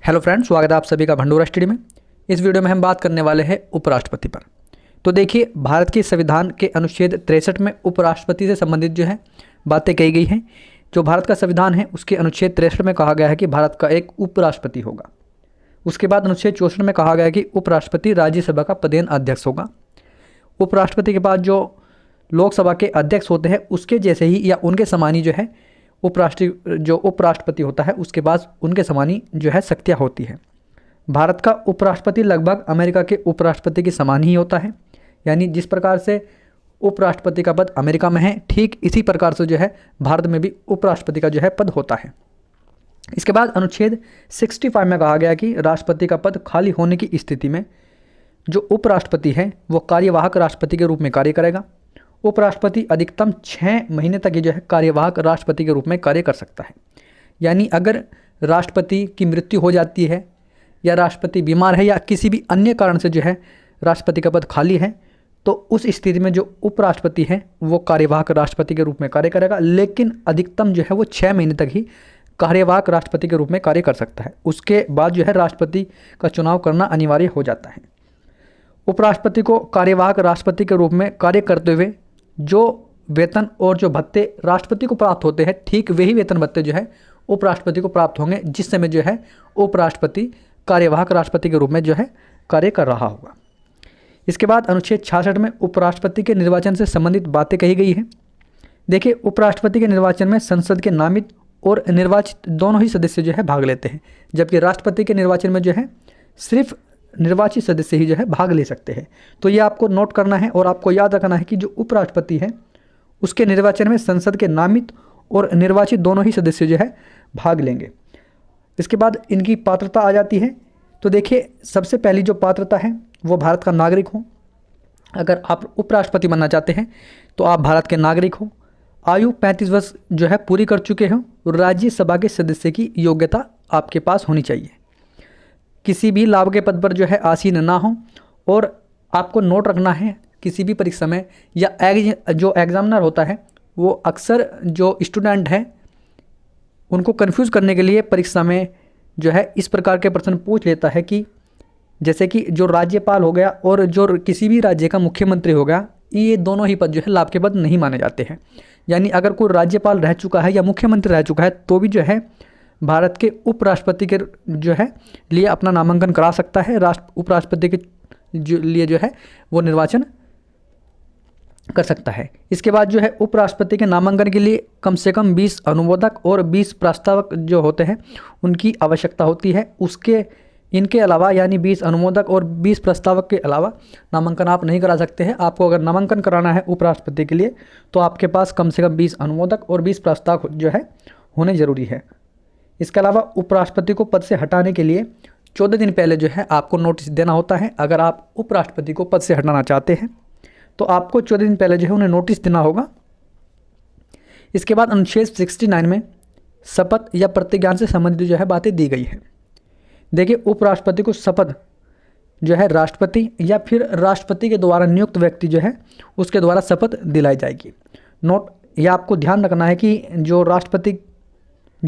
Hello friends, स्वागत है आप सभी का भंडोरा स्टडी में। इस वीडियो में हम बात करने वाले हैं उपराष्ट्रपति पर। तो देखिए, भारत के संविधान के अनुच्छेद 63 में उपराष्ट्रपति से संबंधित जो है बातें कही गई हैं। जो भारत का संविधान है उसके अनुच्छेद 63 में कहा गया है कि भारत का एक उपराष्ट्रपति होगा। उसके बाद अनुच्छेद 64 में कहा गया है कि उपराष्ट्रपति राज्यसभा का पदेन अध्यक्ष होगा। उपराष्ट्रपति के बाद जो लोकसभा के अध्यक्ष होते हैं उसके जैसे ही या उनके समान ही जो है उपराष्ट्रपति होता है, उसके बाद उनके समानी जो है शक्तियाँ होती है। भारत का उपराष्ट्रपति लगभग अमेरिका के उपराष्ट्रपति के समान ही होता है। यानी जिस प्रकार से उपराष्ट्रपति का पद अमेरिका में है, ठीक इसी प्रकार से जो है भारत में भी उपराष्ट्रपति का जो है पद होता है। इसके बाद अनुच्छेद 65 में कहा गया कि राष्ट्रपति का पद खाली होने की स्थिति में जो उपराष्ट्रपति है वो कार्यवाहक राष्ट्रपति के रूप में कार्य करेगा। उपराष्ट्रपति अधिकतम 6 महीने तक ही जो है कार्यवाहक राष्ट्रपति के रूप में कार्य कर सकता है। यानी अगर राष्ट्रपति की मृत्यु हो जाती है या राष्ट्रपति बीमार है या किसी भी अन्य कारण से जो है राष्ट्रपति का पद खाली है, तो उस स्थिति में जो उपराष्ट्रपति है वो कार्यवाहक राष्ट्रपति के रूप में कार्य करेगा, लेकिन अधिकतम जो है वो 6 महीने तक ही कार्यवाहक राष्ट्रपति के रूप में कार्य कर सकता है। उसके बाद जो है राष्ट्रपति का चुनाव करना अनिवार्य हो जाता है। उपराष्ट्रपति को कार्यवाहक राष्ट्रपति के रूप में कार्य करते हुए जो वेतन और जो भत्ते राष्ट्रपति को प्राप्त होते हैं, ठीक वही वेतन भत्ते जो है उपराष्ट्रपति को प्राप्त होंगे, जिस समय जो है उपराष्ट्रपति कार्यवाहक राष्ट्रपति के रूप में जो है कार्य कर रहा होगा। इसके बाद अनुच्छेद 66 में उपराष्ट्रपति के निर्वाचन से संबंधित बातें कही गई हैं। देखिए, उपराष्ट्रपति के निर्वाचन में संसद के नामित और निर्वाचित दोनों ही सदस्य जो है भाग लेते हैं, जबकि राष्ट्रपति के निर्वाचन में जो है सिर्फ निर्वाचित सदस्य ही जो है भाग ले सकते हैं। तो ये आपको नोट करना है और आपको याद रखना है कि जो उपराष्ट्रपति है उसके निर्वाचन में संसद के नामित और निर्वाचित दोनों ही सदस्य जो है भाग लेंगे। इसके बाद इनकी पात्रता आ जाती है। तो देखिए, सबसे पहली जो पात्रता है वो भारत का नागरिक हो। अगर आप उपराष्ट्रपति बनना चाहते हैं तो आप भारत के नागरिक हो, आयु 35 वर्ष जो है पूरी कर चुके हो, राज्यसभा के सदस्य की योग्यता आपके पास होनी चाहिए, किसी भी लाभ के पद पर जो है आसीन ना हो। और आपको नोट रखना है, किसी भी परीक्षा में या जो एग्जामिनर होता है वो अक्सर जो स्टूडेंट है उनको कंफ्यूज करने के लिए परीक्षा में जो है इस प्रकार के प्रश्न पूछ लेता है कि जैसे कि जो राज्यपाल हो गया और जो किसी भी राज्य का मुख्यमंत्री हो गया, ये दोनों ही पद जो है लाभ के पद नहीं माने जाते हैं। यानी अगर कोई राज्यपाल रह चुका है या मुख्यमंत्री रह चुका है तो भी जो है भारत के उपराष्ट्रपति के जो है लिए अपना नामांकन करा सकता है। उपराष्ट्रपति के लिए जो है वो निर्वाचन कर सकता है। इसके बाद जो है उपराष्ट्रपति के नामांकन के लिए कम से कम 20 अनुमोदक और 20 प्रस्तावक जो होते हैं उनकी आवश्यकता होती है। इनके अलावा यानी 20 अनुमोदक और 20 प्रस्तावक के अलावा नामांकन आप नहीं करा सकते हैं। आपको अगर नामांकन कराना है उपराष्ट्रपति के लिए तो आपके पास कम से कम 20 अनुमोदक और 20 प्रस्तावक जो है होने ज़रूरी है। इसके अलावा उपराष्ट्रपति को पद से हटाने के लिए 14 दिन पहले जो है आपको नोटिस देना होता है। अगर आप उपराष्ट्रपति को पद से हटाना चाहते हैं तो आपको 14 दिन पहले जो है उन्हें नोटिस देना होगा। इसके बाद अनुच्छेद 69 में शपथ या प्रतिज्ञान से संबंधित जो है बातें दी गई है। देखिए, उपराष्ट्रपति को शपथ जो है राष्ट्रपति या फिर राष्ट्रपति के द्वारा नियुक्त व्यक्ति जो है उसके द्वारा शपथ दिलाई जाएगी। नोट यह आपको ध्यान रखना है कि जो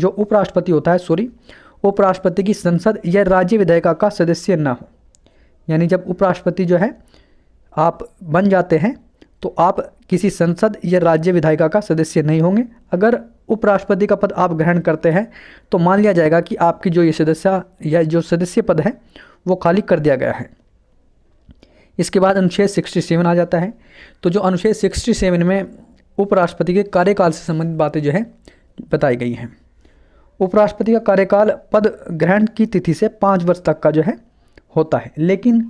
उपराष्ट्रपति होता है उपराष्ट्रपति की संसद या राज्य विधायिका का सदस्य ना हो। यानी जब उपराष्ट्रपति जो है आप बन जाते हैं तो आप किसी संसद या राज्य विधायिका का सदस्य नहीं होंगे। अगर उपराष्ट्रपति का पद आप ग्रहण करते हैं तो मान लिया जाएगा कि आपकी जो ये सदस्य पद है वो खाली कर दिया गया है। इसके बाद अनुच्छेद 67 आ जाता है। तो जो अनुच्छेद 67 में उपराष्ट्रपति के कार्यकाल से संबंधित बातें जो है बताई गई हैं। उपराष्ट्रपति का कार्यकाल पद ग्रहण की तिथि से 5 वर्ष तक का जो है होता है, लेकिन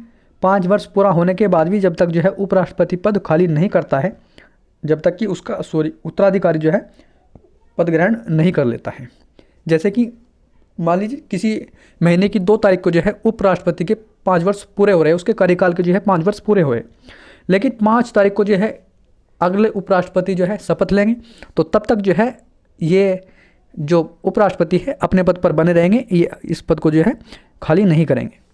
5 वर्ष पूरा होने के बाद भी जब तक जो है उपराष्ट्रपति पद खाली नहीं करता है, जब तक कि उसका उत्तराधिकारी जो है पद ग्रहण नहीं कर लेता है। जैसे कि मान लीजिए किसी महीने की 2 तारीख को जो है उपराष्ट्रपति के 5 वर्ष पूरे हो रहे हैं, उसके कार्यकाल के जो है 5 वर्ष पूरे हुए, लेकिन 5 तारीख को जो है अगले उपराष्ट्रपति जो है शपथ लेंगे, तो तब तक जो है ये जो उपराष्ट्रपति है अपने पद पर बने रहेंगे, ये इस पद को जो है खाली नहीं करेंगे।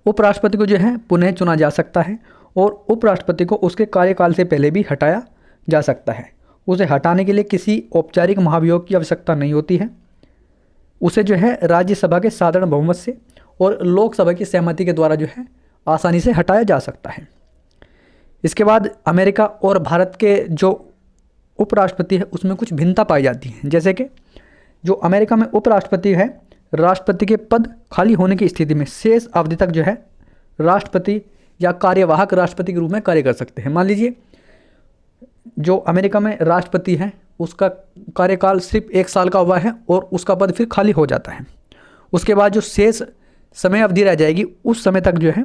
उपराष्ट्रपति को जो है पुनः चुना जा सकता है और उपराष्ट्रपति को उसके कार्यकाल से पहले भी हटाया जा सकता है। उसे हटाने के लिए किसी औपचारिक महाभियोग की आवश्यकता नहीं होती है। उसे जो है राज्यसभा के साधारण बहुमत से और लोकसभा की सहमति के द्वारा जो है आसानी से हटाया जा सकता है। इसके बाद अमेरिका और भारत के जो उपराष्ट्रपति है उसमें कुछ भिन्नता पाई जाती है। जैसे कि जो अमेरिका में उपराष्ट्रपति है, राष्ट्रपति के पद खाली होने की स्थिति में शेष अवधि तक जो है राष्ट्रपति या कार्यवाहक राष्ट्रपति के रूप में कार्य कर सकते हैं। मान लीजिए जो अमेरिका में राष्ट्रपति है उसका कार्यकाल सिर्फ 1 साल का हुआ है और उसका पद फिर खाली हो जाता है। उसके बाद जो शेष समय अवधि रह जाएगी उस समय तक जो है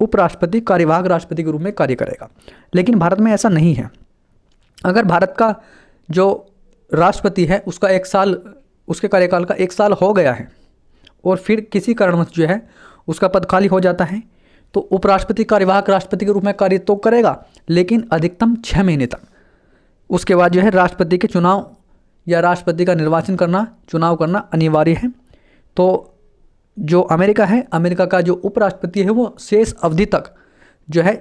उपराष्ट्रपति कार्यवाहक राष्ट्रपति के रूप में कार्य करेगा। लेकिन भारत में ऐसा नहीं है। अगर भारत का जो राष्ट्रपति है उसका 1 साल, उसके कार्यकाल का 1 साल हो गया है और फिर किसी कारणवश जो है उसका पद खाली हो जाता है तो उपराष्ट्रपति कार्यवाहक राष्ट्रपति के रूप में कार्य तो करेगा लेकिन अधिकतम 6 महीने तक। उसके बाद जो है राष्ट्रपति के चुनाव या राष्ट्रपति का निर्वाचन करना, चुनाव करना अनिवार्य है। तो जो अमेरिका है, अमेरिका का जो उपराष्ट्रपति है वो शेष अवधि तक जो है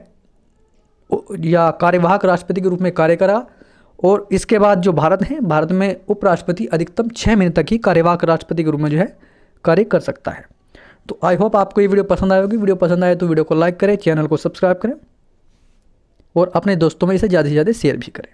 या कार्यवाहक राष्ट्रपति के रूप में कार्य करा। और इसके बाद जो भारत है, भारत में उपराष्ट्रपति अधिकतम 6 महीने तक ही कार्यवाहक राष्ट्रपति के रूप में जो है कार्य कर सकता है। तो आई होप आपको ये वीडियो पसंद आई होगी। वीडियो पसंद आए तो वीडियो को लाइक करें, चैनल को सब्सक्राइब करें और अपने दोस्तों में इसे ज़्यादा से ज़्यादा शेयर भी करें।